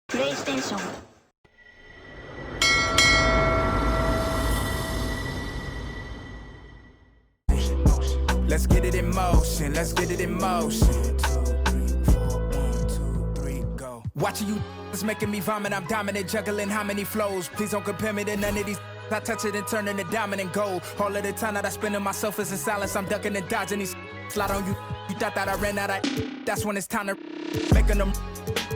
PlayStation. Let's get it in motion, let's get it in motion. 1, 2, 3, 4, 1, 2, 3, go. Watching you is making me vomit, I'm dominant, juggling how many flows. Please don't compare me to none of these. I touch it and turn into diamond and gold. All of the time that I spend on myself is in silence, I'm ducking and dodging these. Slide on you, you thought that I ran out of. That's when it's time to making them.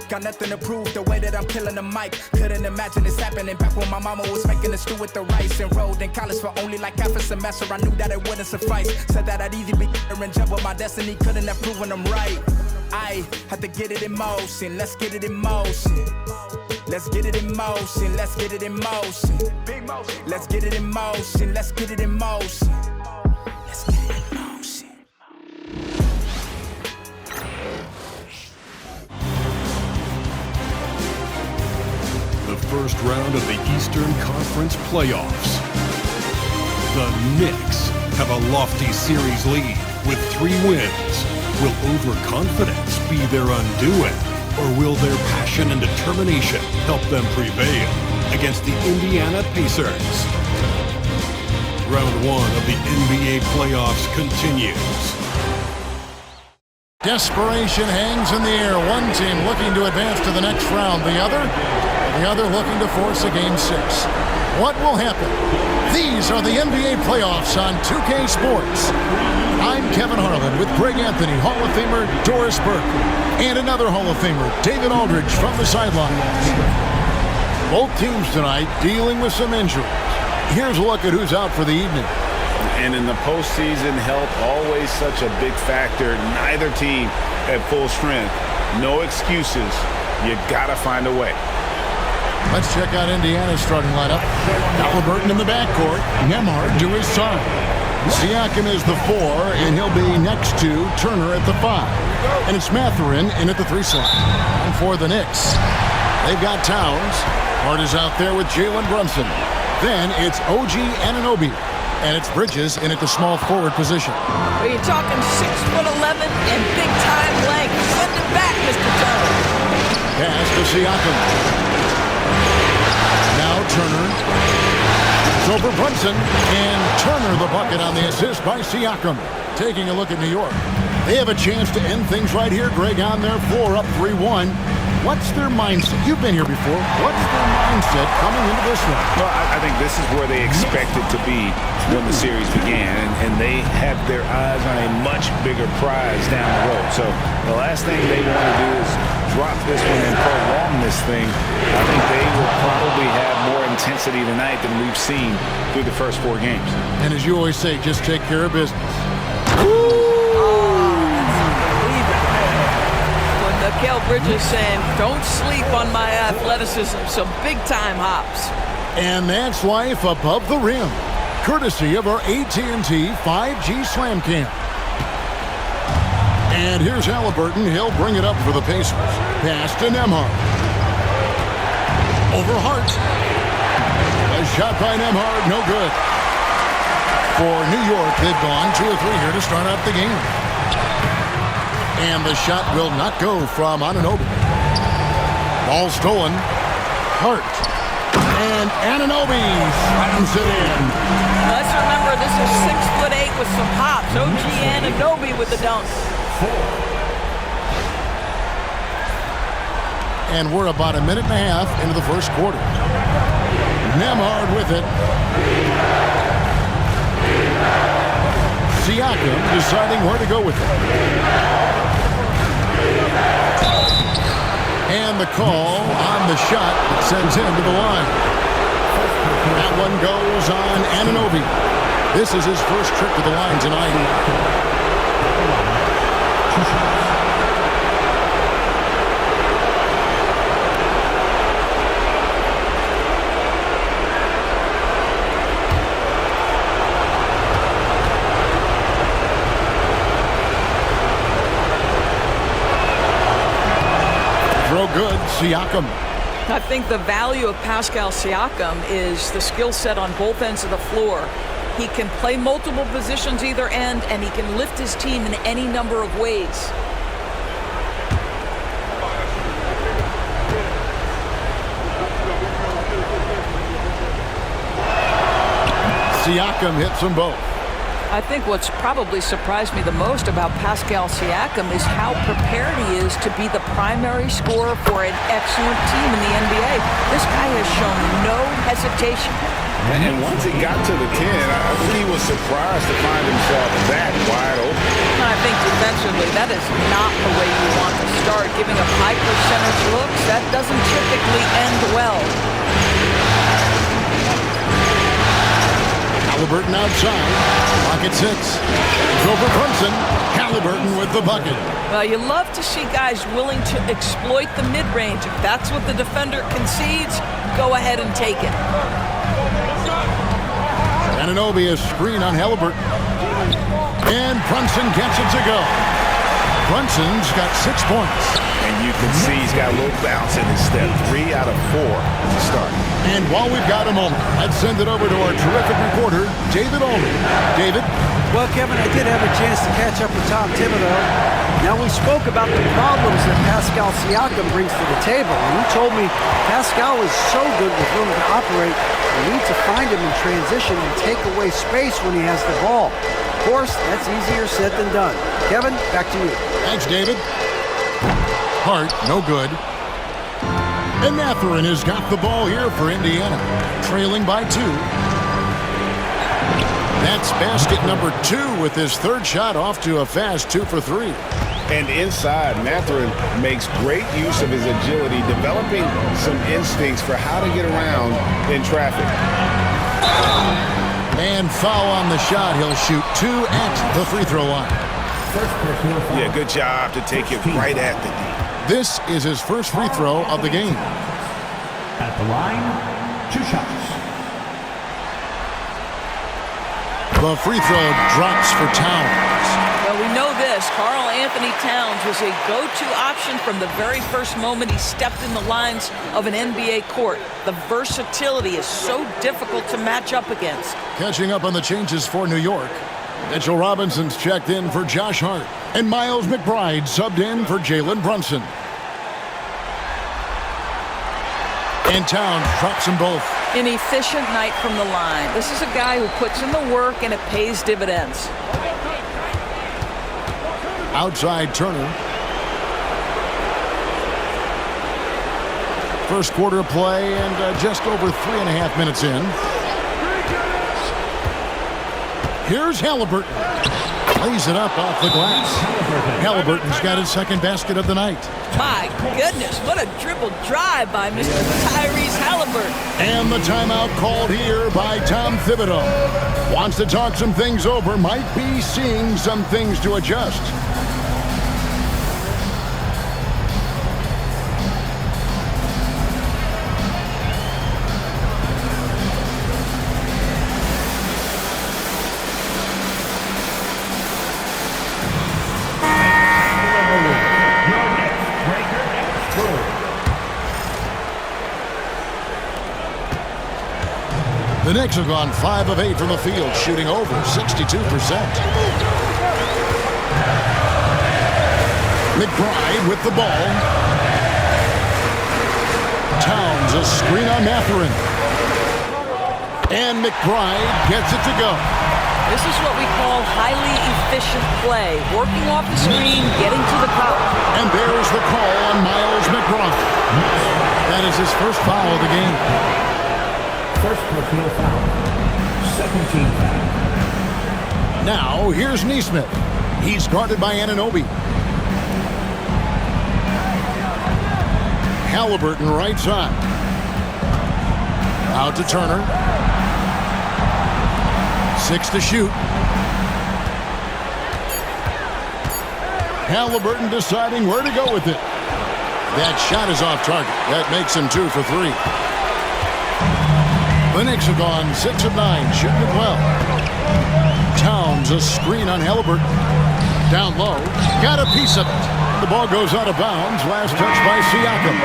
Got nothing to prove, the way that I'm killing the mic. Couldn't imagine this happening back when my mama was making the stew with the rice. Enrolled in college for only like half a semester, I knew that it wouldn't suffice. Said that I'd either be or in jump with my destiny, couldn't have proven I'm right. I had to get it in motion, let's get it in motion. Let's get it in motion, let's get it in motion. Let's get it in motion, let's get it in motion. Let's get it in motion. The first round of the Eastern Conference playoffs. The Knicks have a lofty series lead with 3 wins. Will overconfidence be their undoing, or will their passion and determination help them prevail against the Indiana Pacers? Round 1 of the NBA playoffs continues. Desperation hangs in the air. One team looking to advance to the next round. The other looking to force a Game 6. What will happen? These are the NBA playoffs on 2K Sports. I'm Kevin Harlan with Greg Anthony, Hall of Famer Doris Burke, and another Hall of Famer, David Aldridge, from the sidelines. Both teams tonight dealing with some injuries. Here's a look at who's out for the evening. And in the postseason, health always such a big factor. Neither team at full strength. No excuses. You gotta find a way. Let's check out Indiana's starting lineup. Halliburton in the backcourt. Nembhard to his side. Siakam is the 4, and he'll be next to Turner at the 5. And it's Mathurin in at the 3 slot. And for the Knicks, they've got Towns. Hart is out there with Jalen Brunson. Then it's OG Anunoby. And it's Bridges in at the small forward position. Well, you're talking 6'11" and big-time length. Send it back, Mr. Turner. Pass to Siakam. Now Turner. It's over Brunson. And Turner the bucket on the assist by Siakam. Taking a look at New York. They have a chance to end things right here, Greg, on their floor, up 3-1. What's their mindset? You've been here before. What's their mindset coming into this one? Well, I think this is where they expected to be when the series began, and they had their eyes on a much bigger prize down the road. So the last thing they want to do is drop this one and prolong this thing. I think they will probably have more intensity tonight than we've seen through the first 4 games. And as you always say, just take care of business. Mikal Bridges saying, don't sleep on my athleticism. Some big-time hops. And that's life above the rim, courtesy of our AT&T 5G Slam Cam. And here's Halliburton. He'll bring it up for the Pacers. Pass to Nembhard. Over Hart. A shot by Nembhard, no good. For New York, they've gone 2 of 3 here to start out the game. And the shot will not go from Anunoby. Ball stolen. Hart. And Anunoby slams it in. Let's remember, this is 6'8" with some hops. OG Anunoby with the dunk. And we're about a minute and a half into the first quarter. Nembhard with it. Siakam deciding where to go with it. And the call on the shot that sends him to the line. That one goes on Anunoby. This is his first trip to the line tonight. Good, Siakam. I think the value of Pascal Siakam is the skill set on both ends of the floor. He can play multiple positions either end, and he can lift his team in any number of ways. Siakam hits them both. I think what's probably surprised me the most about Pascal Siakam is how prepared he is to be the primary scorer for an excellent team in the NBA. This guy has shown no hesitation. And once he got to the 10, I think he was surprised to find himself that wide open. I think defensively, that is not the way you want to start. Giving up high percentage looks, that doesn't typically end well. Halliburton outside. Pocket 6. It's over Brunson. Halliburton with the bucket. Well, you love to see guys willing to exploit the mid-range. If that's what the defender concedes, go ahead and take it. Anunoby a screen on Halliburton. And Brunson gets it to go. Brunson's got 6 points. And you can see he's got a little bounce in his step. 3 out of 4 to start. And while we've got a moment, let's send it over to our terrific reporter, David Ullman. David? Well, Kevin, I did have a chance to catch up with Tom Thibodeau. Now, we spoke about the problems that Pascal Siakam brings to the table, and he told me Pascal is so good with room to operate, you need to find him in transition and take away space when he has the ball. Of course, that's easier said than done. Kevin, back to you. Thanks, David. Hart, no good. And Mathurin has got the ball here for Indiana, trailing by 2. That's basket number 2 with his third shot off to a fast 2 for 3. And inside, Mathurin makes great use of his agility, developing some instincts for how to get around in traffic. And foul on the shot. He'll shoot 2 at the free throw line. Yeah, good job to take it right at the D. This is his first free throw of the game. At the line, 2 shots. The free throw drops for Towns. Well, we know this. Karl Anthony Towns was a go-to option from the very first moment he stepped in the lines of an NBA court. The versatility is so difficult to match up against. Catching up on the changes for New York. Mitchell Robinson's checked in for Josh Hart. And Miles McBride subbed in for Jalen Brunson. And Towns drops them both. An efficient night from the line. This is a guy who puts in the work and it pays dividends. Outside Turner. First quarter of play and just over 3.5 minutes in. Here's Halliburton. Lays it up off the glass. Halliburton's got his second basket of the night. My goodness, what a dribble drive by Mr. Tyrese Halliburton. And the timeout called here by Tom Thibodeau. Wants to talk some things over, might be seeing some things to adjust. The Knicks have gone 5 of 8 from the field, shooting over 62%. McBride with the ball. Towns a screen on Mathurin. And McBride gets it to go. This is what we call highly efficient play. Working off the screen, getting to the cup. And there's the call on Miles McBride. That is his first foul of the game. First personal foul. Second team foul. Now, here's Nesmith. He's guarded by Anunoby. Halliburton right side. Out to Turner. 6 to shoot. Halliburton deciding where to go with it. That shot is off target. That makes him 2 for 3. The Knicks have gone 6 of 9, shooting it well. Towns a screen on Halliburton. Down low, got a piece of it. The ball goes out of bounds. Last touch by Siakam.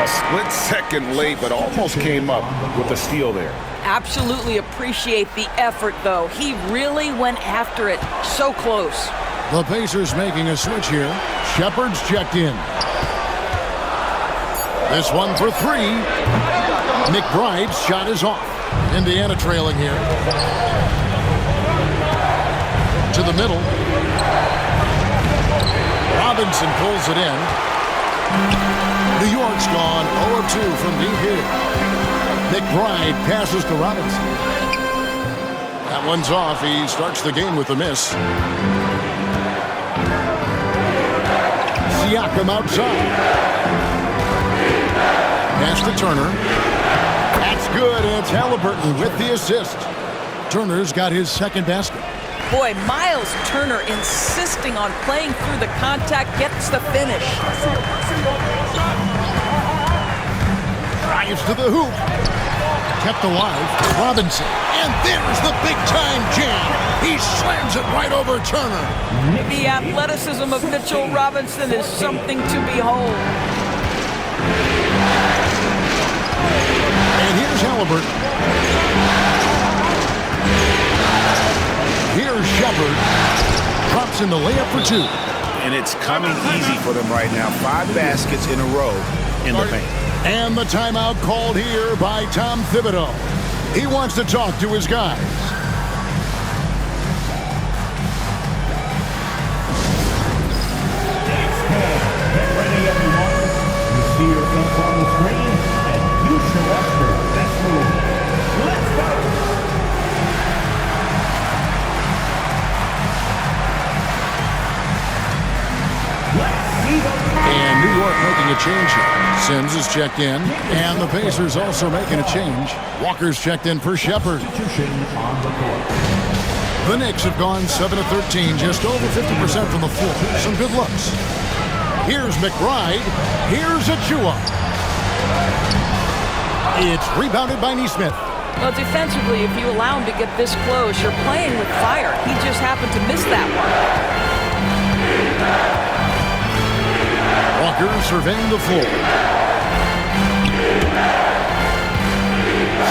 A split second late, but almost came up with a steal there. Absolutely appreciate the effort, though. He really went after it. So close. The Pacers making a switch here. Shepard's checked in. This one for 3. McBride's shot is off. Indiana trailing here. To the middle. Robinson pulls it in. New York's gone 0 of 2 from deep here. McBride passes to Robinson. That one's off. He starts the game with a miss. Siakam outside. Pass to Turner. That's good. It's Halliburton with the assist. Turner's got his second basket. Boy, Miles Turner insisting on playing through the contact, gets the finish. Drives to the hoop. Kept alive. Robinson. And there's the big-time jam. He slams it right over Turner. The athleticism of Mitchell Robinson is something to behold. And here's Halliburton. Here's Shepard. Drops in the layup for 2. And it's coming easy for them right now. 5 baskets in a row in the paint. And the timeout called here by Tom Thibodeau. He wants to talk to his guys. Get ready, everyone. You see yourself on the screen, and you show us your best move. Let's go! And New York making a change here. Sims is checked in, and the Pacers also making a change. Walker's checked in for Shepard. The Knicks have gone 7 of 13, just over 50% from the floor. Some good looks. Here's McBride. Here's Achua. It's rebounded by Nesmith. Well, defensively, if you allow him to get this close, you're playing with fire. He just happened to miss that one. Walker surveying the floor.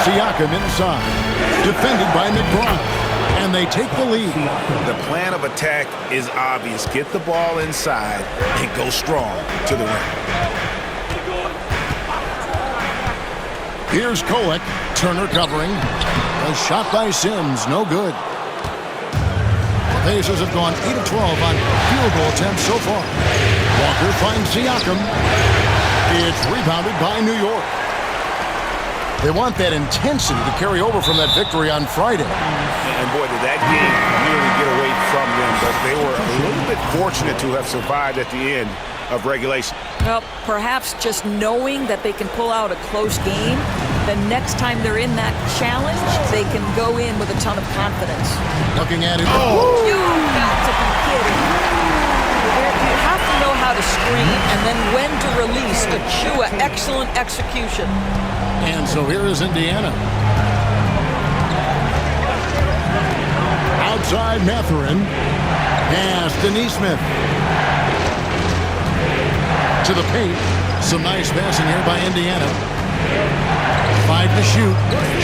Siakam inside. Defended by McBride. And they take the lead. The plan of attack is obvious. Get the ball inside and go strong to the rim. Here's Kolek. Turner covering. A shot by Sims. No good. The Pacers have gone 8 of 12 on field goal attempts so far. Walker finds Siakam. It's rebounded by New York. They want that intensity to carry over from that victory on Friday. And boy, did that game really get away from them. But they were a little bit fortunate to have survived at the end of regulation. Well, perhaps just knowing that they can pull out a close game, the next time they're in that challenge, they can go in with a ton of confidence. Looking at it. Oh! You've got to be kidding. You have to know how to screen and then when to release. Achua, excellent execution. And so here is Indiana. Outside Mathurin. Pass to Nesmith. To the paint. Some nice passing here by Indiana. 5 to shoot.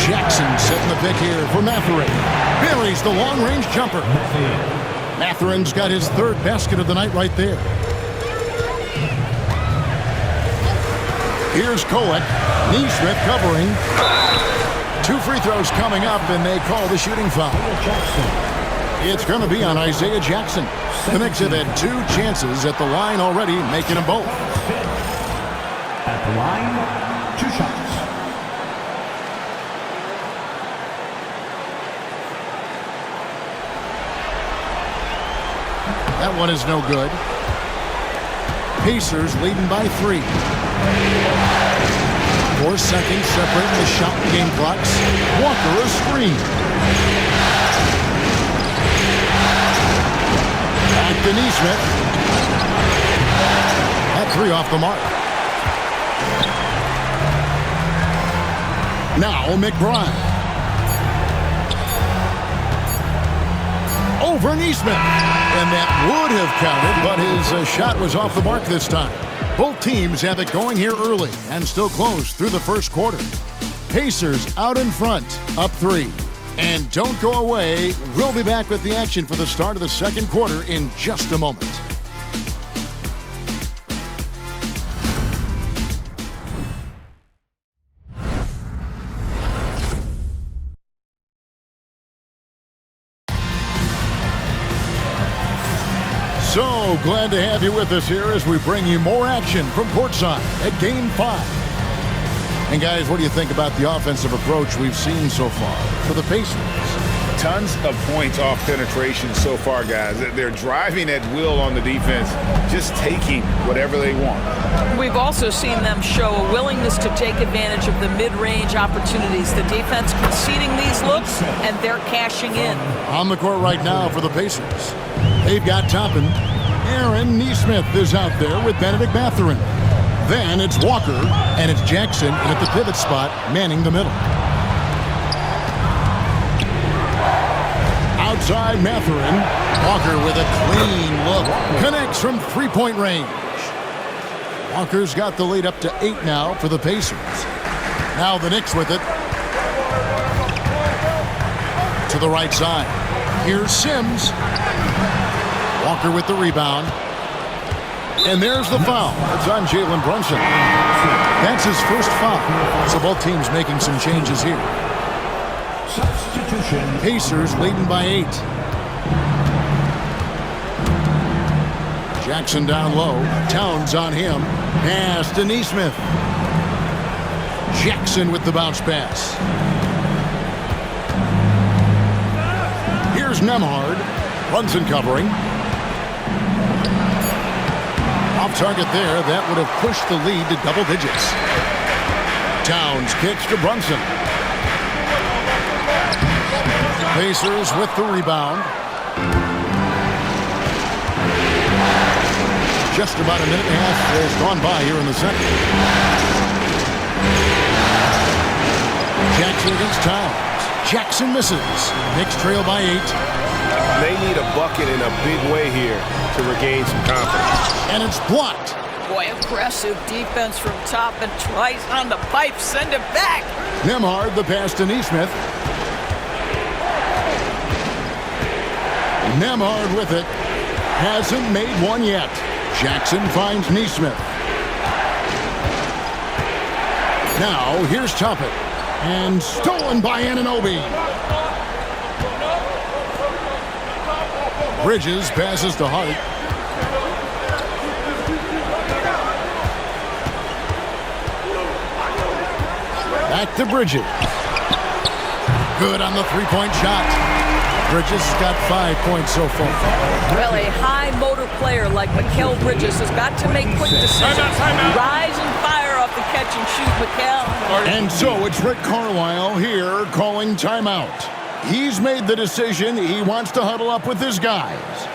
Jackson setting the pick here for Mathurin. Buries the long-range jumper. Mathurin's got his 3rd basket of the night right there. Here's Kolek. Nesmith covering. 2 free throws coming up, and they call the shooting foul. It's going to be on Isaiah Jackson. The Knicks have had 2 chances at the line already, making them both. At the line, 2 shots. That one is no good. Pacers leading by 3. 4 seconds separating the shot and game clocks. Walker a screen. Back to Nesmith. That 3 off the mark. Now McBride. Over Nesmith. And that would have counted, but his shot was off the mark this time. Both teams have it going here early and still close through the first quarter. Pacers out in front, up 3. And don't go away. We'll be back with the action for the start of the second quarter in just a moment. So glad to have you with us here as we bring you more action from courtside at Game 5. And guys, what do you think about the offensive approach we've seen so far for the Pacers? Tons of points off penetration so far, guys. They're driving at will on the defense, just taking whatever they want. We've also seen them show a willingness to take advantage of the mid-range opportunities. The defense conceding these looks, and they're cashing in. On the court right now for the Pacers, they've got Toppin. Aaron Nesmith is out there with Benedict Mathurin. Then it's Walker, and it's Jackson, and at the pivot spot, manning the middle. Outside Mathurin. Walker with a clean look. Connects from three-point range. Walker's got the lead up to 8 now for the Pacers. Now the Knicks with it. To the right side. Here's Sims. Walker with the rebound. And there's the foul. It's on Jalen Brunson. That's his first foul. So both teams making some changes here. Substitution. Pacers leading by 8. Jackson down low. Towns on him. Pass to Nesmith. Jackson with the bounce pass. Here's Nembhard. Brunson covering. Off target there. That would have pushed the lead to double digits. Towns kicks to Brunson. Pacers with the rebound. Just about a minute and a half has gone by here in the second. Jackson against Towns. Jackson misses. Knicks trail by 8. They need a bucket in a big way here to regain some confidence. And it's blocked. Boy, aggressive defense from Toppin. Twice on the pipe. Send it back. Nembhard, the pass to Nesmith. Nembhard with it. Hasn't made one yet. Jackson finds Nesmith. Now, here's Toppin. And stolen by Anunoby. Bridges passes to Hart. Back to Bridges. Good on the three-point shot. Bridges got 5 points so far. Well, a high-motor player like Mikal Bridges has got to make quick decisions. Rise and fire off the catch and shoot, Mikal. And so it's Rick Carlisle here calling timeout. He's made the decision. He wants to huddle up with his guys.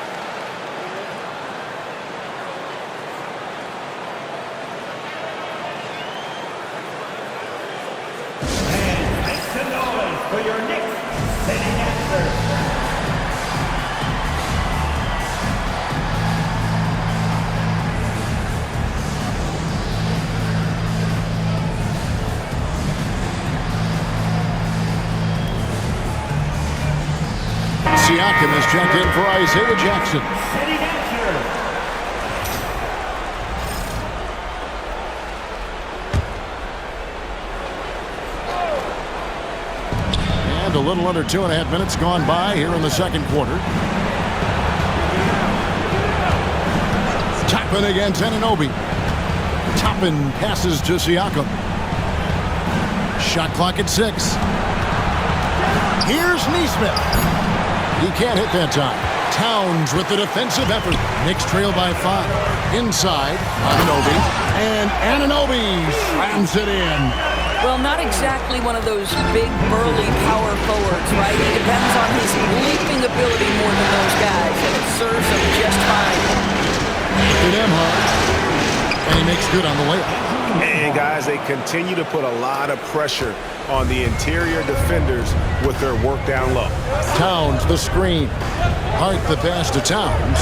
And make some noise for your Knicks sitting answer. Siakam is checked in for Isaiah Jackson. Sitting answer. And a little under 2.5 minutes gone by here in the second quarter. Toppin against Anunoby. Toppin passes to Siakam. Shot clock at 6. Here's Nesmith. He can't hit that time. Towns with the defensive effort. Knicks trail by 5. Inside, Anunoby. And Anunoby slams it in. Well, not exactly one of those big, burly power forwards, right? He depends on his leaping ability more than those guys, and it serves him just fine. To Nembhard. And he makes good on the layup. And guys, they continue to put a lot of pressure on the interior defenders with their work down low. Towns the screen. Hart the pass to Towns.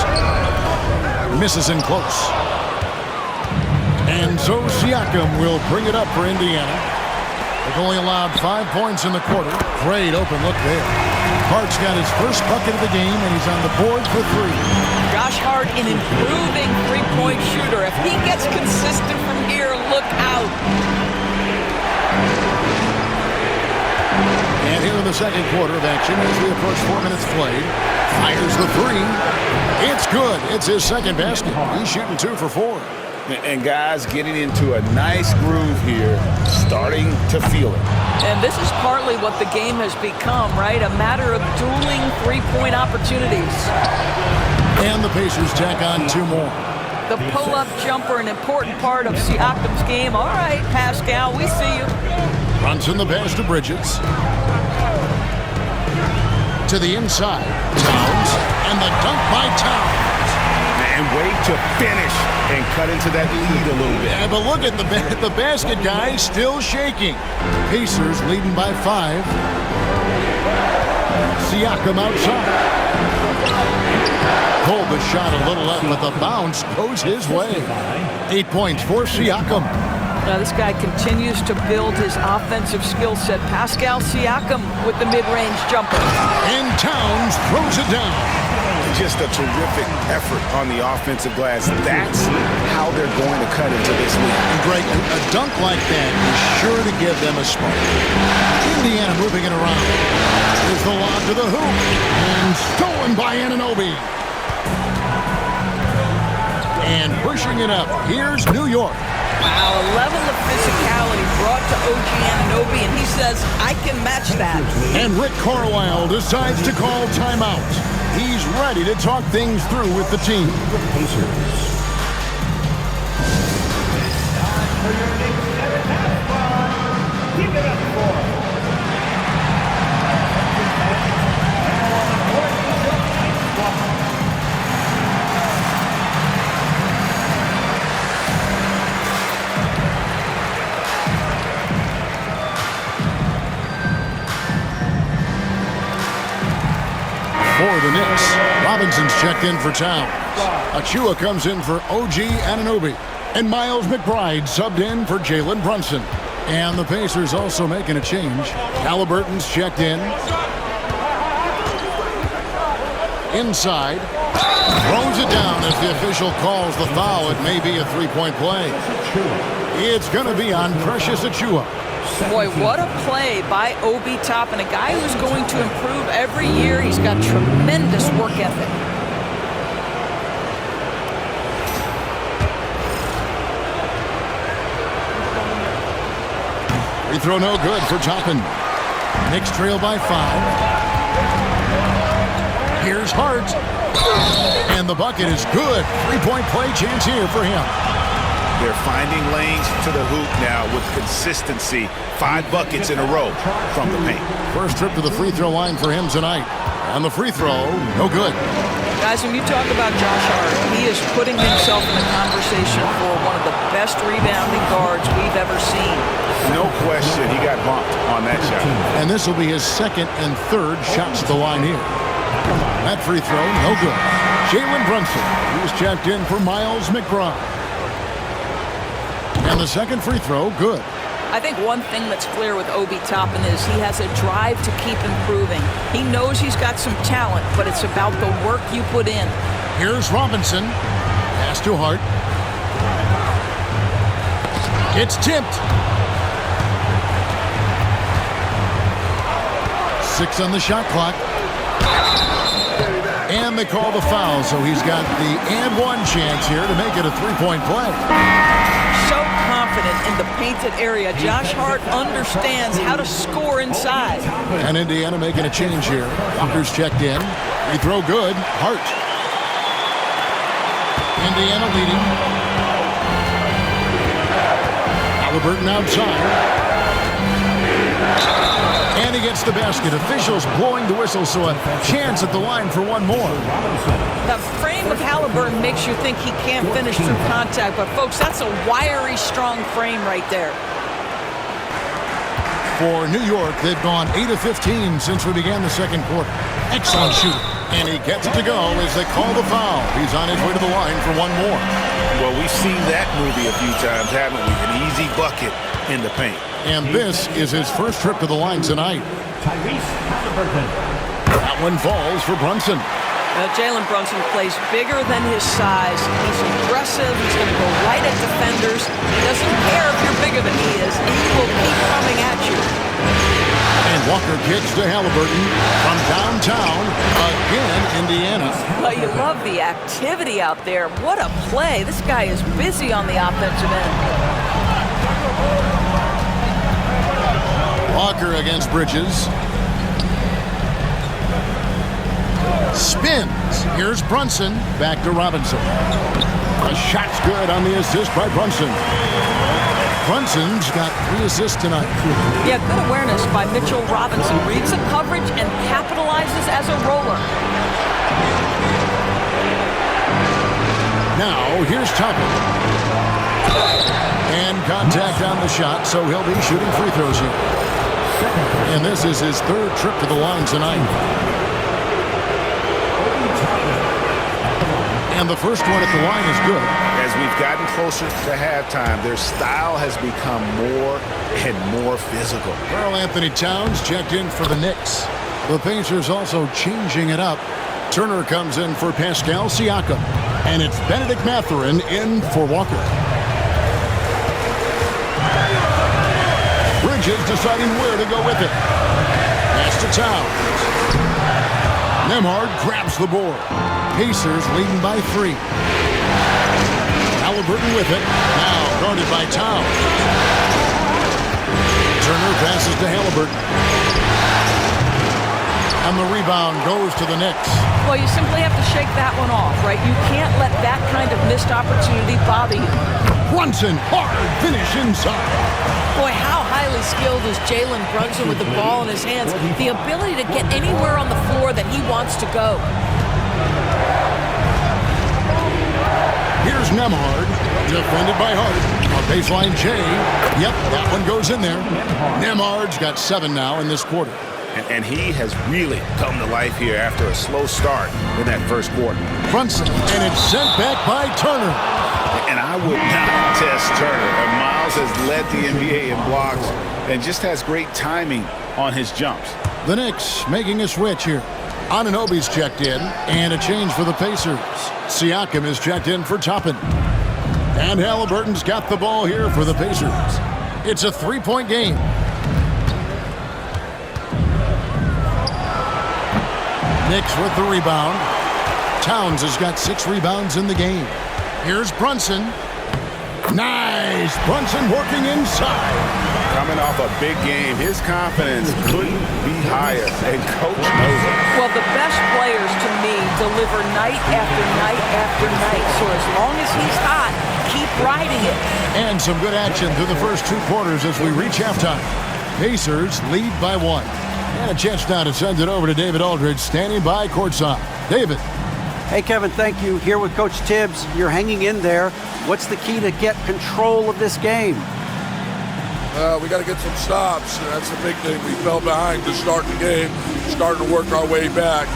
Misses in close. And so Siakam will bring it up for Indiana. They've only allowed 5 points in the quarter. Great open look there. Hart's got his first bucket of the game, and he's on the board for 3. Josh Hart, an improving three-point shooter. If he gets consistent from here, look out. And here are the second quarter of action as we approach 4 minutes played. Fires the three. It's good. It's his second basket. He's shooting 2 for 4. And guys getting into a nice groove here, starting to feel it. And this is partly what the game has become, right? A matter of dueling three-point opportunities. And the Pacers tack on 2 more. The pull-up jumper, an important part of Siakam's game. All right, Pascal, we see you. Brunson the pass to Bridges. To the inside. Towns. And the dunk by Towns. And wait to finish and cut into that lead a little bit. Yeah, but look at the basket guy still shaking. Pacers leading by 5. Siakam outside. Pulled the shot a little up, but the bounce goes his way. 8 points for Siakam. Now this guy continues to build his offensive skill set. Pascal Siakam with the mid-range jumper. And Towns throws it down. Just a terrific effort on the offensive glass. That's how they're going to cut into this league. And Greg, a dunk like that is sure to give them a spark. Indiana moving it around. Here's the lob to the hoop. And stolen by Anunoby. And pushing it up. Here's New York. Wow, a level of physicality brought to OG Anunoby, and he says, I can match that. And Rick Carlisle decides to call timeout. He's ready to talk things through with the team. Pacers. Time for your Knicks and half fun. Keep it up for. For the Knicks, Robinson's checked in for Towns. Achua comes in for OG Anunoby. And Miles McBride subbed in for Jalen Brunson. And the Pacers also making a change. Halliburton's checked in. Inside. Throws it down as the official calls the foul. It may be a three-point play. It's going to be on Precious Achua. Boy, what a play by Obi Toppin, a guy who's going to improve every year. He's got tremendous work ethic. Free throw no good for Toppin. Knicks trail by 5. Here's Hart. And the bucket is good. Three-point play chance here for him. They're finding lanes to the hoop now with consistency. 5 buckets in a row from the paint. First trip to the free throw line for him tonight. And the free throw, no good. Guys, when you talk about Josh Hart, he is putting himself in the conversation for one of the best rebounding guards we've ever seen. No question, he got bumped on that shot. And this will be his second and third shots at the line here. That free throw, no good. Jalen Brunson, he's checked in for Miles McBride. And the second free throw, good. I think one thing that's clear with Obi Toppin is he has a drive to keep improving. He knows he's got some talent, but it's about the work you put in. Here's Robinson. Pass to Hart. It's tipped. 6 on the shot clock. And they call the foul, so he's got the and one chance here to make it a three-point play. So confident in the painted area. Josh Hart understands how to score inside. And Indiana making a change here. Walker's checked in. Free throw good. Hart. Indiana leading. Halliburton outside. And he gets the basket. Officials blowing the whistle, so a chance at the line for one more. The frame of Halliburton makes you think he can't finish through contact, but folks, that's a wiry, strong frame right there. For New York, they've gone 8 of 15 since we began the second quarter. Excellent shooting. And he gets it to go as they call the foul. He's on his way to the line for one more. Well, we've seen that movie a few times, haven't we? An easy bucket in the paint. And this is his first trip to the line tonight. That one falls for Brunson. Jalen Brunson plays bigger than his size. He's aggressive. He's going to go right at defenders. He doesn't care if you're bigger than he is. He will keep coming at you. And Walker kicks to Halliburton from downtown. Again, Indiana. Well, you love the activity out there. What a play. This guy is busy on the offensive end. Walker against Bridges. Spins. Here's Brunson. Back to Robinson. A shot's good on the assist by Brunson. Brunson's got 3 assists tonight. Yeah, good awareness by Mitchell Robinson. Reads the coverage and capitalizes as a roller. Now, here's Toppin. And contact on the shot, so he'll be shooting free throws here. And this is his 3rd trip to the line tonight. And the first one at the line is good. As we've gotten closer to halftime, their style has become more and more physical. Karl Anthony Towns checked in for the Knicks. The Pacers also changing it up. Turner comes in for Pascal Siakam. And it's Benedict Mathurin in for Walker. Bridges deciding where to go with it. Pass to Towns. Nembhard grabs the board. Pacers leading by 3. Halliburton with it. Now guarded by Towns. Turner passes to Halliburton. And the rebound goes to the Knicks. Well, you simply have to shake that one off, right? You can't let that kind of missed opportunity bother you. Brunson, hard finish inside. Boy, how highly skilled is Jalen Brunson with the ball in his hands? The ability to get anywhere on the floor that he wants to go. Here's Nembhard, defended by Hart. On baseline J. Yep, that one goes in there. Nembhard's got 7 now in this quarter. And he has really come to life here after a slow start in that first quarter. Brunson, and it's sent back by Turner. And I would not test Turner. Miles has led the NBA in blocks and just has great timing on his jumps. The Knicks making a switch here. Anunoby's checked in, and a change for the Pacers. Siakam is checked in for Toppin. And Halliburton's got the ball here for the Pacers. It's a 3-point game. Knicks with the rebound. Towns has got 6 rebounds in the game. Here's Brunson. Nice! Brunson working inside. Coming off a big game, his confidence couldn't be higher, and coach knows it. Well, the best players to me deliver night after night after night. So as long as he's hot, keep riding it. And some good action through the first 2 quarters as we reach halftime. Pacers lead by 1. And a chance now to send it over to David Aldridge, standing by courtside. David. Hey, Kevin, thank you. Here with Coach Tibbs. You're hanging in there. What's the key to get control of this game? We got to get some stops. That's the big thing. We fell behind to start the game, starting to work our way back.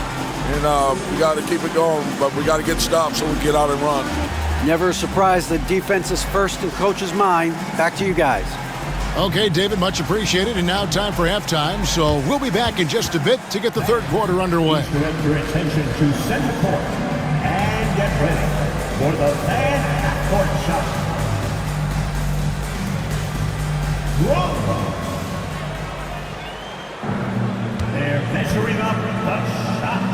And we got to keep it going, but we got to get stops so we get out and run. Never a surprise that defense is first in Coach's mind. Back to you guys. Okay, David, much appreciated. And now time for halftime. So we'll be back in just a bit to get the third quarter underway. Direct your attention to center court and get ready for the fan half-court shot. Whoa. They're measuring up the shot.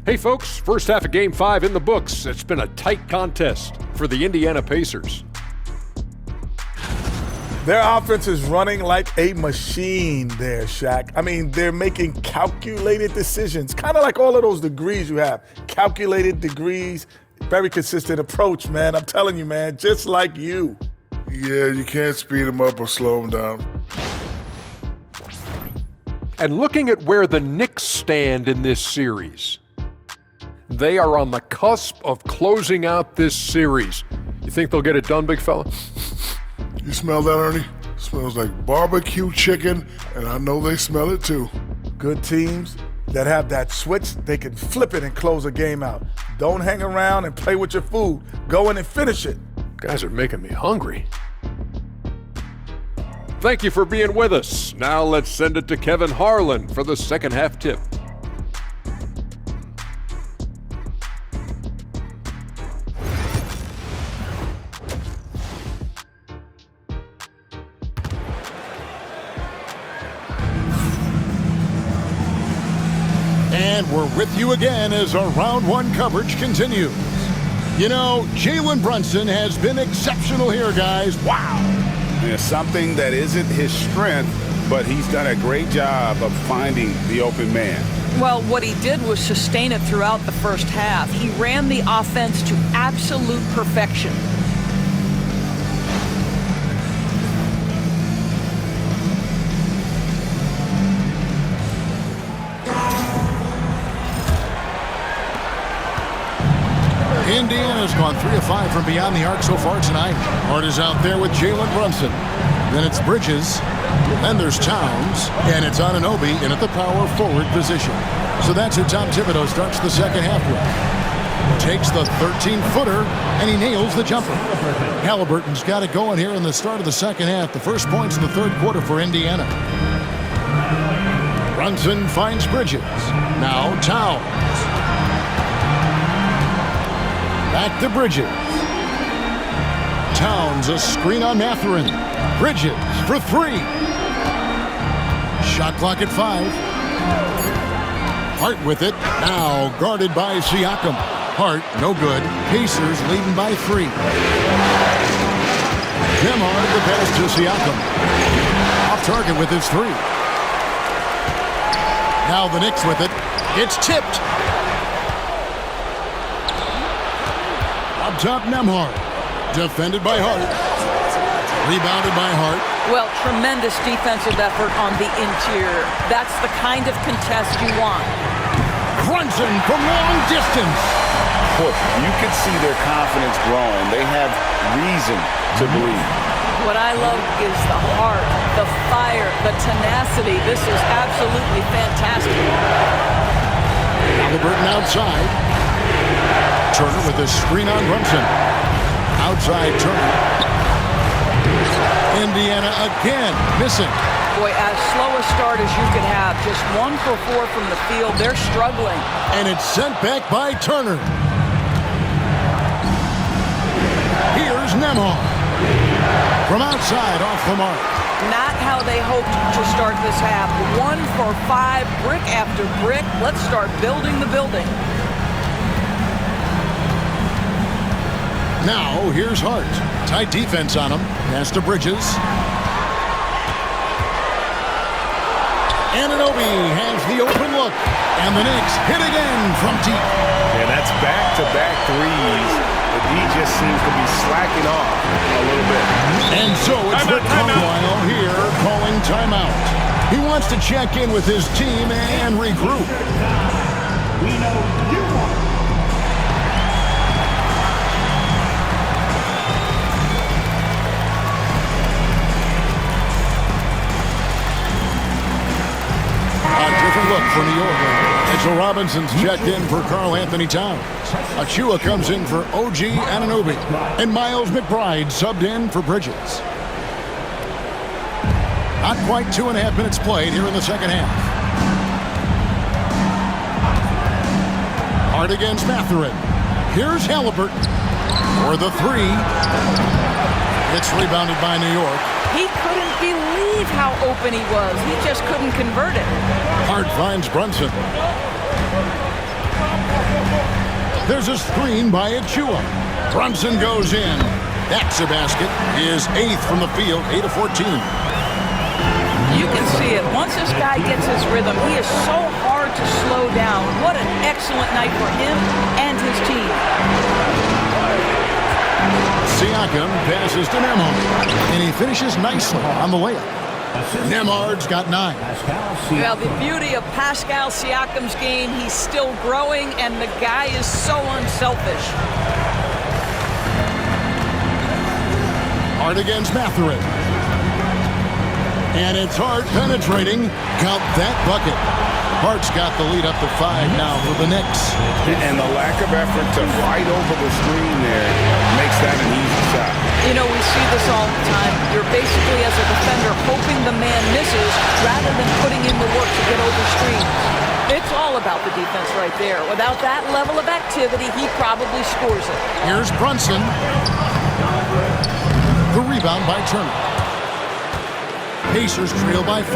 Hey folks, first half of Game 5 in the books. It's been a tight contest for the Indiana Pacers. Their offense is running like a machine there, Shaq. I mean, they're making calculated decisions, kind of like all of those degrees you have. Calculated degrees, very consistent approach, man. I'm telling you, man, just like you. Yeah, you can't speed them up or slow them down. And looking at where the Knicks stand in this series, they are on the cusp of closing out this series. You think they'll get it done, big fella? You smell that, Ernie? It smells like barbecue chicken, and I know they smell it too. Good teams that have that switch, they can flip it and close a game out. Don't hang around and play with your food. Go in and finish it. Guys are making me hungry. Thank you for being with us. Now let's send it to Kevin Harlan for the second half tip. And we're with you again as our round one coverage continues. You know, Jalen Brunson has been exceptional here, guys. Wow. Yeah, something that isn't his strength, but he's done a great job of finding the open man. Well, what he did was sustain it throughout the first half. He ran the offense to absolute perfection. Indiana's gone 3 of 5 from beyond the arc so far tonight. Hart is out there with Jalen Brunson. Then it's Bridges. Then there's Towns. And it's Anunoby in at the power forward position. So that's who Tom Thibodeau starts the second half with. Takes the 13-footer, and he nails the jumper. Halliburton's got it going here in the start of the second half. The first points in the third quarter for Indiana. Brunson finds Bridges. Now Towns. Back to Bridges. Towns, a screen on Mathurin. Bridges for 3. Shot clock at 5. Hart with it. Now guarded by Siakam. Hart, no good. Pacers leading by 3. Demar the pass to Siakam. Off target with his 3. Now the Knicks with it. It's tipped. Up top, Nembhard. Defended by Hart. Rebounded by Hart. Well, tremendous defensive effort on the interior. That's the kind of contest you want. Brunson from long distance. Look, you can see their confidence growing. They have reason to believe. What I love is the heart, the fire, the tenacity. This is absolutely fantastic. Halliburton outside. Turner with a screen on Brunson. Outside Turner. Indiana again missing. Boy, as slow a start as you could have. Just 1 for 4 from the field. They're struggling. And it's sent back by Turner. Here's Nembhard. From outside off the mark. Not how they hoped to start this half. 1 for 5, brick after brick. Let's start building the building. Now, here's Hart. Tight defense on him. Pass to Bridges. Anunoby has the open look. And the Knicks hit again from deep. Yeah, that's back-to-back threes. The D just seems to be slacking off a little bit. And so it's Rick Carlisle here calling timeout. He wants to check in with his team and regroup. We know you want. Look for New York. Mitchell Robinson's checked in for Karl Anthony Towns. Achua comes in for OG Anunoby. And Miles McBride subbed in for Bridges. Not quite 2.5 minutes played here in the second half. Hart against Mathurin. Here's Halliburton for the 3. It's rebounded by New York. He couldn't believe how open he was. He just couldn't convert it. Hart finds Brunson. There's a screen by Achua. Brunson goes in. That's a basket. His 8th from the field, 8 of 14. You can see it. Once this guy gets his rhythm, he is so hard to slow down. What an excellent night for him and his team. Siakam passes to Nembhard, and he finishes nicely on the layup. Nembhard's got 9. Well, the beauty of Pascal Siakam's game, he's still growing, and the guy is so unselfish. Hart against Mathurin. And it's Hart penetrating. Count that bucket. Hart's got the lead up to 5 now for the Knicks. And the lack of effort to fight over the screen there makes that an easy shot. You know, we see this all the time. You're basically, as a defender, hoping the man misses rather than putting in the work to get over screens. It's all about the defense right there. Without that level of activity, he probably scores it. Here's Brunson. The rebound by Turner. Pacers trail by 5.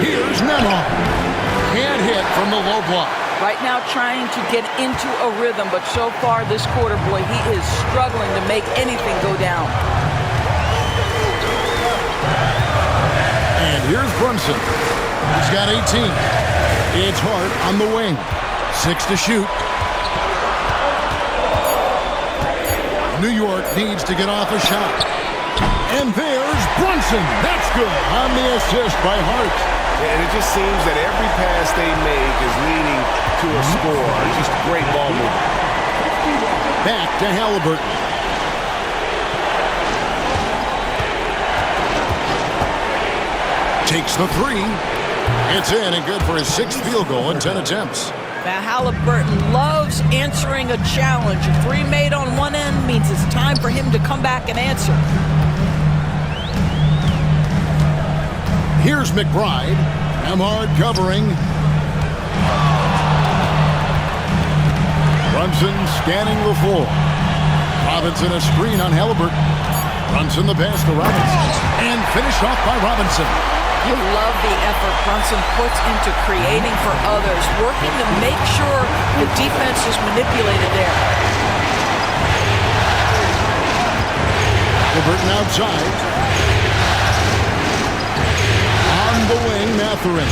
Here's Nembhard. Can't hit from the low block. Right now trying to get into a rhythm, but so far this quarter, boy, he is struggling to make anything go down. And here's Brunson. He's got 18. It's Hart on the wing. 6 to shoot. New York needs to get off a shot. And there's Brunson. That's good on the assist by Hart. And it just seems that every pass they make is leading to a score. Just great ball movement. Back to Halliburton. Takes the 3. It's in and good for his 6th field goal in 10 attempts. Now Halliburton loves answering a challenge. A 3 made on one end means it's time for him to come back and answer. Here's McBride. Nembhard covering. Brunson scanning the floor. Robinson a screen on Halliburton. Brunson the pass to Robinson. And finished off by Robinson. You love the effort Brunson puts into creating for others, working to make sure the defense is manipulated there. Halliburton outside. On the wing, Mathurin.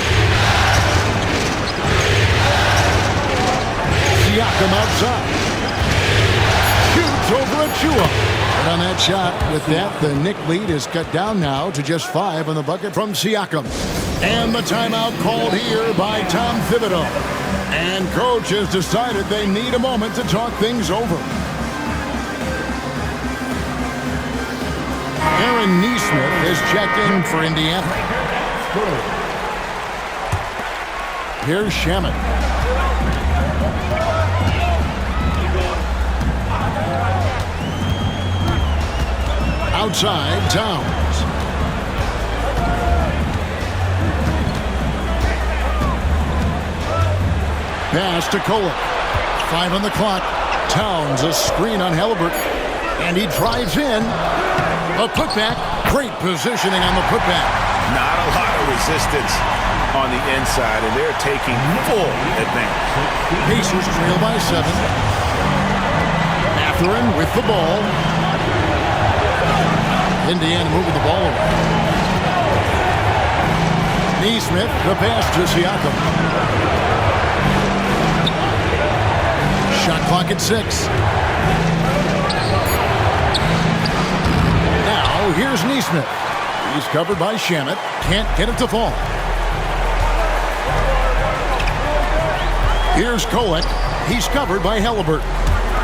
Siakam outside. Shoots over Achua. And on that shot, with that, the Knick lead is cut down now to just 5 on the bucket from Siakam. And the timeout called here by Tom Thibodeau. And coach has decided they need a moment to talk things over. Aaron Nesmith has checked in for Indiana. Here's Shamet. Outside, Towns. Pass to Kolek. 5 on the clock. Towns a screen on Halliburton. And he drives in. A putback. Great positioning on the putback. Not a lot of resistance on the inside, and they're taking full advantage. Pacers trail by 7. Mathurin with the ball. Indiana moving the ball away. Nesmith, the pass to Siakam. Shot clock at 6. Now, here's Nesmith. He's covered by Shamet. Can't get it to fall. Here's Kolek. He's covered by Halliburton.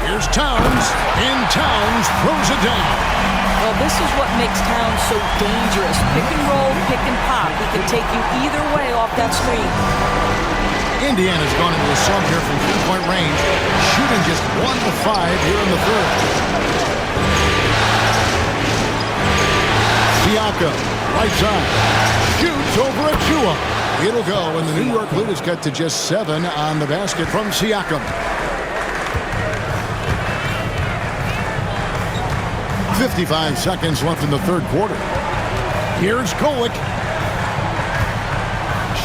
Here's Towns. And Towns throws it down. Well, this is what makes Towns so dangerous. Pick and roll, pick and pop. He can take you either way off that screen. Indiana's gone into a slump here from 3-point range, shooting just 1 of 5 here in the third. Siakam, right side, shoots over Achua. It'll go, and the New York lead is cut to just 7 on the basket from Siakam. 55 seconds left in the third quarter. Here's Kolek.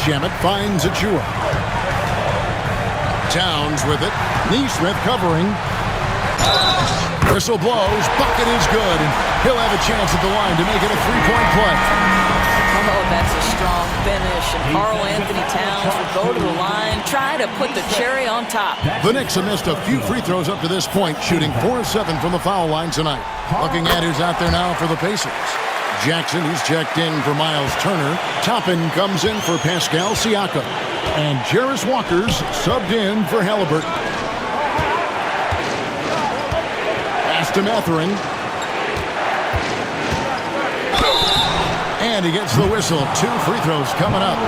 Shamet finds Achua. Towns with it. Nesmith covering. Whistle blows. Bucket is good, and he'll have a chance at the line to make it a 3-point play. Oh, that's a strong finish, and Karl Anthony Towns will go to the line, try to put the cherry on top. The Knicks have missed a few free throws up to this point, shooting 4 of 7 from the foul line tonight. Looking at who's out there now for the Pacers. Jackson, who's checked in for Miles Turner. Toppin comes in for Pascal Siakam. And Jarris Walker's subbed in for Halliburton. Pass to Mathurin. And he gets the whistle. 2 free throws coming up.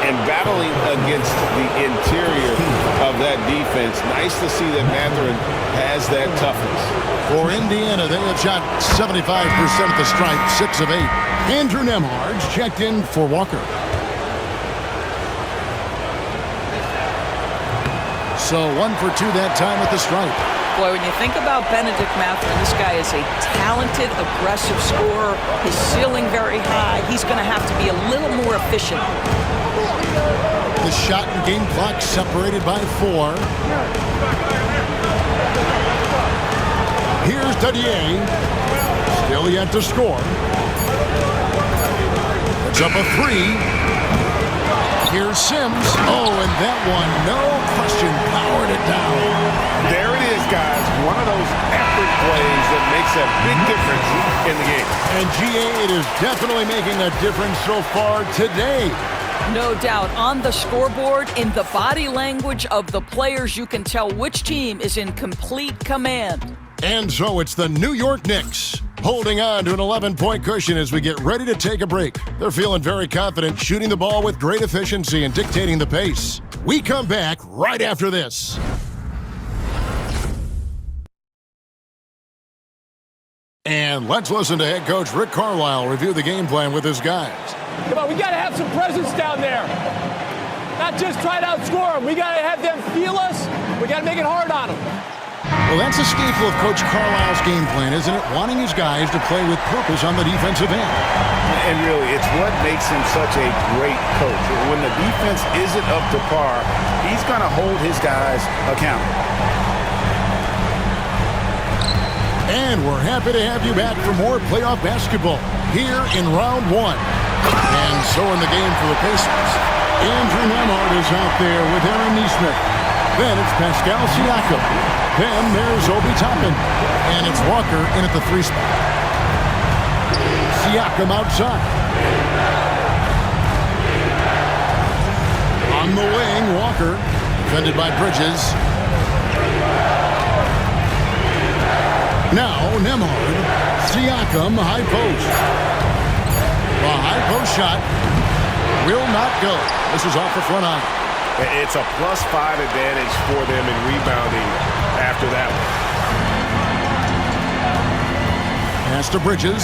and battling against the interior of that defense. Nice to see that Mathurin has that toughness. For Indiana, they have shot 75% at the stripe, 6 of 8. Andrew Nembhard's checked in for Walker. So 1 for 2 that time at the stripe. Boy, when you think about Benedict Mathurin, this guy is a talented, aggressive scorer. His ceiling very high. He's going to have to be a little more efficient. The shot and game clock separated by 4. Here's Dadier. Still yet to score. It's up a 3. Here's Sims. Oh, and that one, no question, powered it down. There it is, guys. One of those effort plays that makes a big difference in the game. And GA, it is definitely making a difference so far today. No doubt. On the scoreboard, in the body language of the players, you can tell which team is in complete command. And so it's the New York Knicks holding on to an 11-point cushion as we get ready to take a break. They're feeling very confident, shooting the ball with great efficiency and dictating the pace. We come back right after this. And let's listen to head coach Rick Carlisle review the game plan with his guys. Come on, we got to have some presence down there. Not just try to outscore them. We got to have them feel us. We got to make it hard on them. Well, that's a staple of Coach Carlisle's game plan, isn't it? Wanting his guys to play with purpose on the defensive end. And really, it's what makes him such a great coach. When the defense isn't up to par, he's going to hold his guys accountable. And we're happy to have you back for more playoff basketball here in round 1. And so in the game for the Pacers, Andrew Nembhard is out there with Aaron Nesmith. Then it's Pascal Siakam. Then there's Obi Toppin. And it's Walker in at the 3 spot. Siakam outside. On the wing, Walker. Defended by Bridges. Now, Nembhard. Siakam, high post. The high post shot will not go. This is off the front eye. It's a +5 advantage for them in rebounding after that one. Pass to Bridges.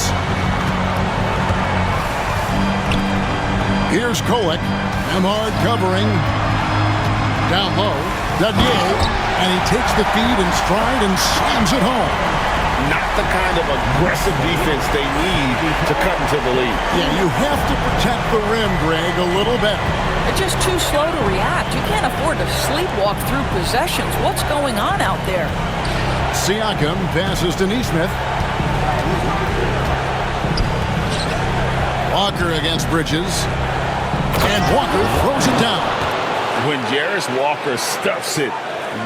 Here's Kolek. Nembhard covering. Down low. Dadier. And he takes the feed in stride and slams it home. Not the kind of aggressive defense they need to cut into the lead. Yeah, you have to protect the rim, Greg, a little better. They're just too slow to react. You can't afford to sleepwalk through possessions. What's going on out there? Siakam passes to Nesmith. Walker against Bridges. And Walker throws it down. When Jarris Walker stuffs it,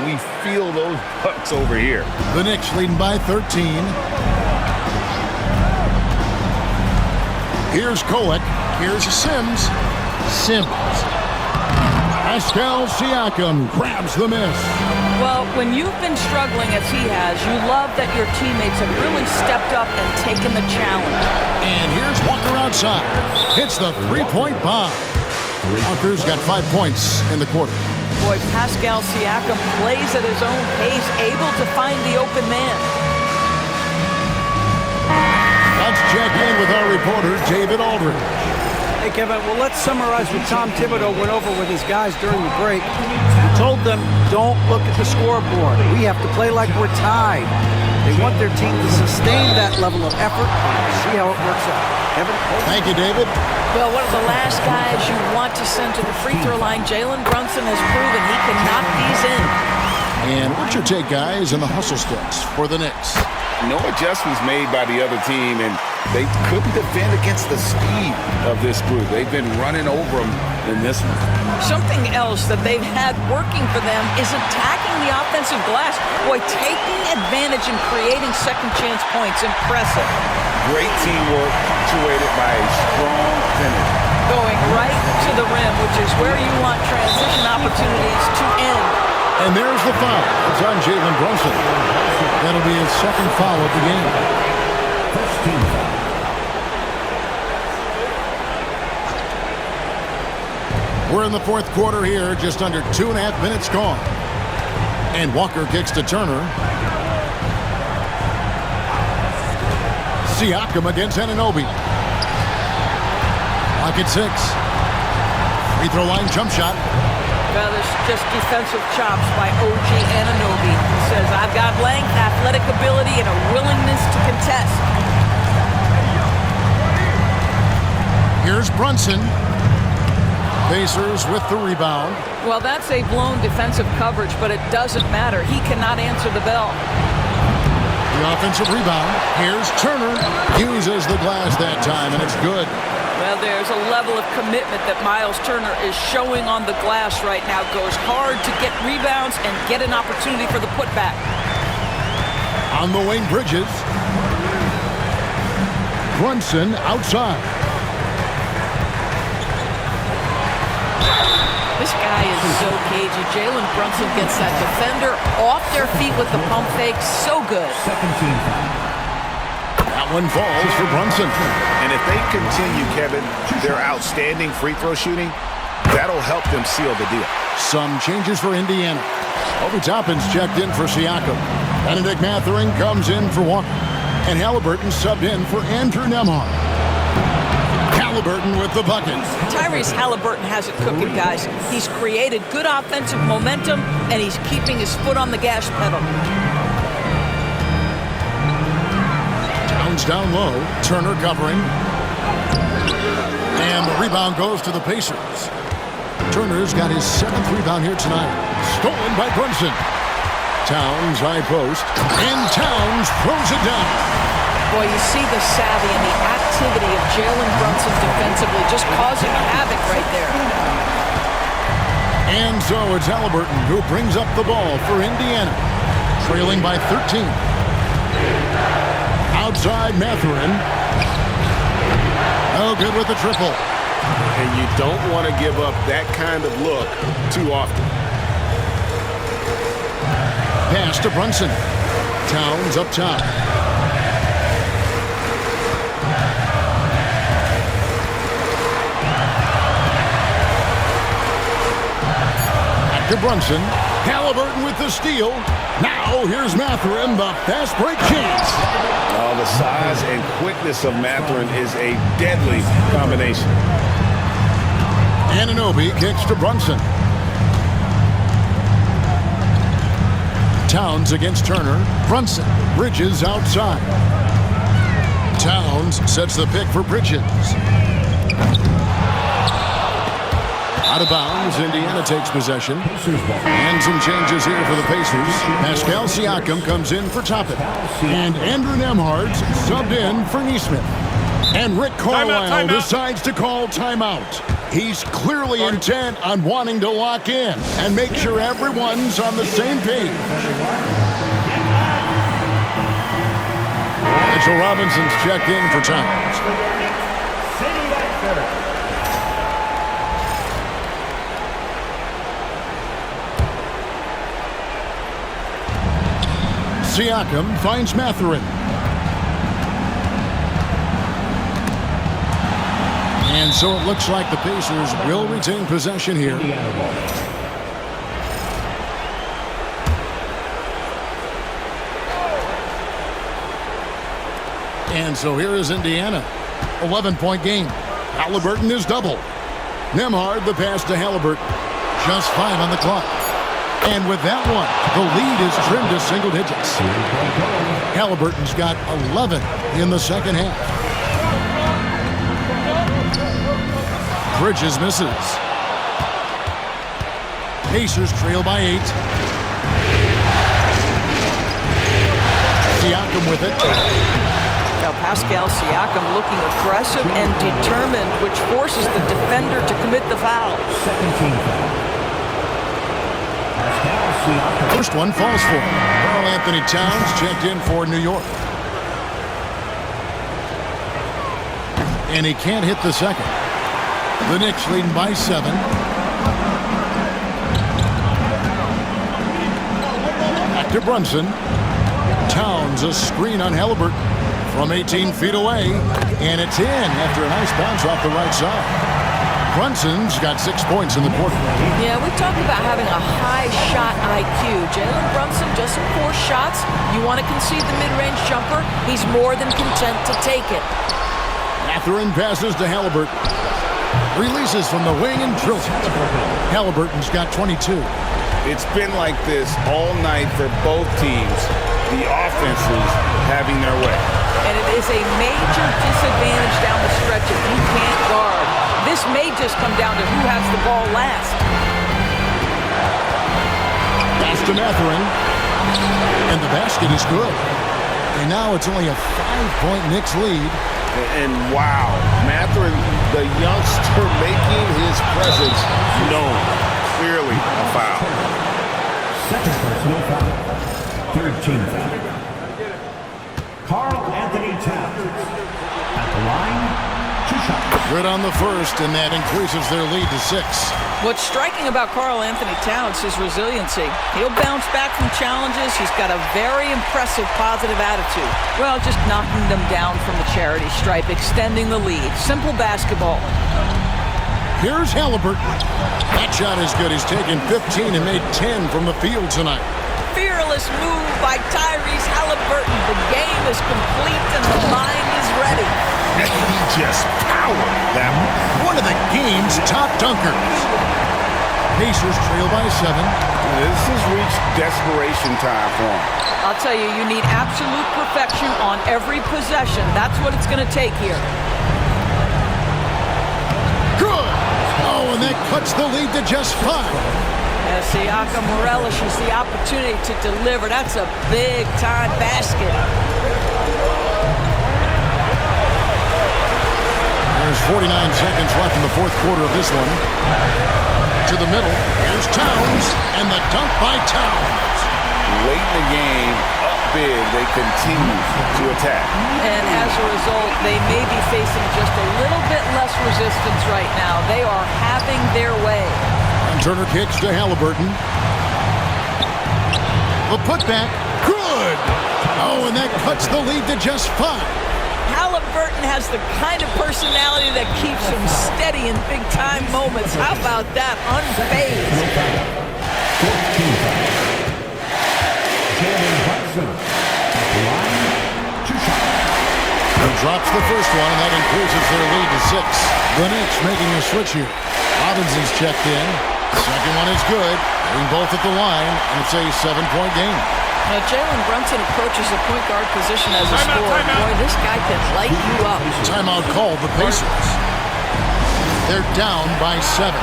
we feel those bucks over here. The Knicks leading by 13. Here's Kolek. Here's Sims. Pascal Siakam grabs the miss. Well, when you've been struggling as he has, you love that your teammates have really stepped up and taken the challenge. And here's Walker outside. Hits the 3-point bomb. Walker's got 5 points in the quarter. Boy, Pascal Siakam plays at his own pace, able to find the open man. Let's check in with our reporter, David Aldridge. Hey, Kevin, well, let's summarize what Tom Thibodeau went over with his guys during the break. He told them, don't look at the scoreboard. We have to play like we're tied. They want their team to sustain that level of effort and see how it works out. Kevin? Thank you, David. Well, one of the last guys you want to send to the free throw line, Jalen Brunson has proven he can knock these in. And what's your take, guys, in the hustle sticks for the Knicks? No adjustments made by the other team, and they couldn't defend against the speed of this group. They've been running over them in this one. Something else that they've had working for them is attacking the offensive glass. Boy, taking advantage and creating second chance points. Impressive. Great teamwork punctuated by a strong finish. Going right to the rim, which is where you want transition opportunities to end. And there's the foul. It's on Jalen Brunson. That'll be his second foul of the game. First team foul. We're in the fourth quarter here, just under 2.5 minutes gone. And Walker kicks to Turner. Siakam against Anunoby. Lock at 6. Free throw line jump shot. Well, there's just defensive chops by OG Anunoby. He says, I've got length, athletic ability, and a willingness to contest. Here's Brunson. Pacers with the rebound. Well, that's a blown defensive coverage, but it doesn't matter. He cannot answer the bell. The offensive rebound. Here's Turner. Uses the glass that time, and it's good. Well, there's a level of commitment that Miles Turner is showing on the glass right now. Goes hard to get rebounds and get an opportunity for the putback. On the wing, Bridges. Brunson outside. This guy is so cagey. Jalen Brunson gets that defender off their feet with the pump fake. So good. That one falls for Brunson. And if they continue, Kevin, their outstanding free throw shooting, that'll help them seal the deal. Some changes for Indiana. Obi Toppin's checked in for Siakam. Benedict Mathurin comes in for Walker. And Halliburton subbed in for Andrew Nembhard. Halliburton with the bucket. Tyrese Halliburton has it cooking, guys. He's created good offensive momentum, and he's keeping his foot on the gas pedal. Towns down low. Turner covering. And the rebound goes to the Pacers. Turner's got his 7th rebound here tonight. Stolen by Brunson. Towns high post. And Towns throws it down. Boy, you see the savvy and the activity of Jalen Brunson defensively, just causing havoc right there. And so it's Halliburton who brings up the ball for Indiana, trailing by 13. Outside Mathurin. Oh, good with the triple. And you don't want to give up that kind of look too often. Pass to Brunson. Towns up top. To Brunson. Halliburton with the steal. Now here's Mathurin, the fast break chance. Oh, the size and quickness of Mathurin is a deadly combination. Anunoby kicks to Brunson. Towns against Turner. Brunson. Bridges outside. Towns sets the pick for Bridges. Out of bounds, Indiana takes possession. And some changes here for the Pacers. Pascal Siakam comes in for Toppin. And Andrew Nembhard subbed in for Nesmith. And Rick Carlisle decides to call timeout. He's clearly intent on wanting to lock in and make sure everyone's on the same page. Mitchell Robinson's checked in for Towns. Siakam finds Mathurin. And so it looks like the Pacers will retain possession here. And so here is Indiana. 11-point game. Halliburton is double. Nembhard the pass to Halliburton. Just 5 on the clock. And with that one, the lead is trimmed to single digits. Halliburton's got 11 in the second half. Bridges misses. Pacers trail by 8. Siakam with it. Now Pascal Siakam looking aggressive and determined, which forces the defender to commit the foul. First one falls for him. Karl Anthony Towns checked in for New York. And he can't hit the second. The Knicks leading by 7. Back to Brunson. Towns a screen on Halliburton from 18 feet away. And it's in after a nice bounce off the right side. Brunson's got 6 points in the quarter. Yeah, we talked about having a high shot IQ. Jalen Brunson just 4 shots. You want to concede the mid-range jumper, he's more than content to take it. Mathurin passes to Halliburton. Releases from the wing and drills it. Halliburton's got 22. It's been like this all night for both teams. The offenses having their way. And it is a major disadvantage down the stretch if you can't guard. This may just come down to who has the ball last. Pass to Mathurin. And the basket is good. And now it's only a 5-point Knicks lead. And wow, Mathurin, the youngster, making his presence known. Clearly a foul. Second personal foul. Third team foul. Karl Anthony Towns at the line. 2 shots. Good on the first, and that increases their lead to 6. What's striking about Karl Anthony Towns is resiliency. He'll bounce back from challenges. He's got a very impressive positive attitude. Well, just knocking them down from the charity stripe, extending the lead. Simple basketball. Here's Halliburton. That shot is good. He's taken 15 and made 10 from the field tonight. Fearless move by Tyrese Halliburton. The game is complete and the mind is ready. He just powered that one. One of the game's top dunkers. Pacers trail by 7. This has reached desperation time for him. I'll tell you, you need absolute perfection on every possession. That's what it's going to take here. Good! Oh, and that cuts the lead to just 5. Siakam relishes the opportunity to deliver. That's a big-time basket. There's 49 seconds left in the fourth quarter of this one. To the middle. Here's Towns, and the dunk by Towns. Late in the game, up big, they continue to attack. And as a result, they may be facing just a little bit less resistance right now. They are having their way. And Turner kicks to Halliburton. The putback. Good! Oh, and that cuts the lead to just 5. Halliburton has the kind of personality that keeps him steady in big-time moments. How about that? Unfazed. Jalen Brunson at the line. 2 shots. He drops the first one, and that increases their lead to 6. The Knicks making a switch here. Robinson's checked in. Second one is good. Getting both at the line, and it's a 7-point game. Now, Jalen Brunson approaches the point guard position as a scorer. Boy, this guy can light you up. Timeout called the Pacers. They're down by 7.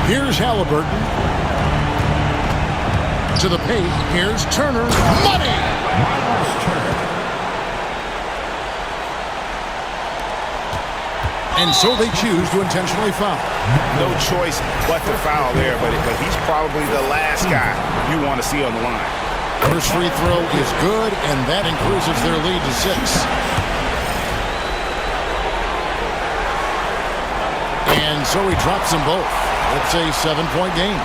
Here's Halliburton. To the paint. Here's Turner. Money! And so they choose to intentionally foul. No choice but to foul there, but he's probably the last guy you want to see on the line. First free throw is good, and that increases their lead to 6. And so he drops them both. It's a 7-point game.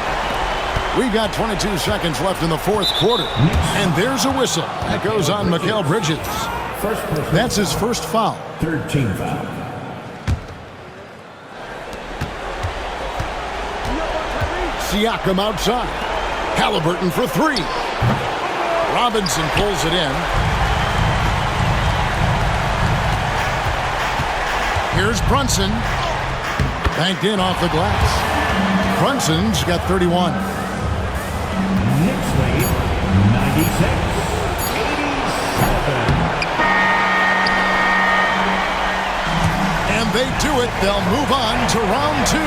We've got 22 seconds left in the fourth quarter. And there's a whistle. That goes on Mikal Bridges. That's his first foul. Third team foul. Siakam outside. Halliburton for 3. Robinson pulls it in. Here's Brunson. Banked in off the glass. Brunson's got 31. Knicks lead 96-87. And they do it. They'll move on to round 2.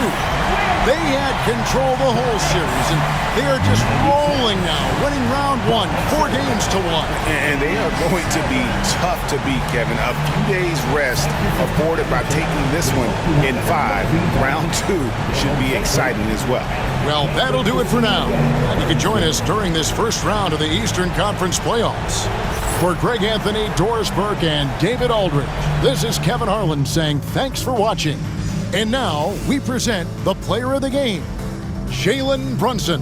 They had control the whole series, and they are just rolling now, winning round 1 won 4 games to 1. And they are going to be tough to beat, Kevin. A few days rest afforded by taking this one in 5. Round 2 should be exciting as well. Well, that'll do it for now. And you can join us during this first round of the Eastern Conference playoffs. For Greg Anthony, Doris Burke, and David Aldridge, this is Kevin Harlan saying thanks for watching. And now we present the player of the game, Jalen Brunson.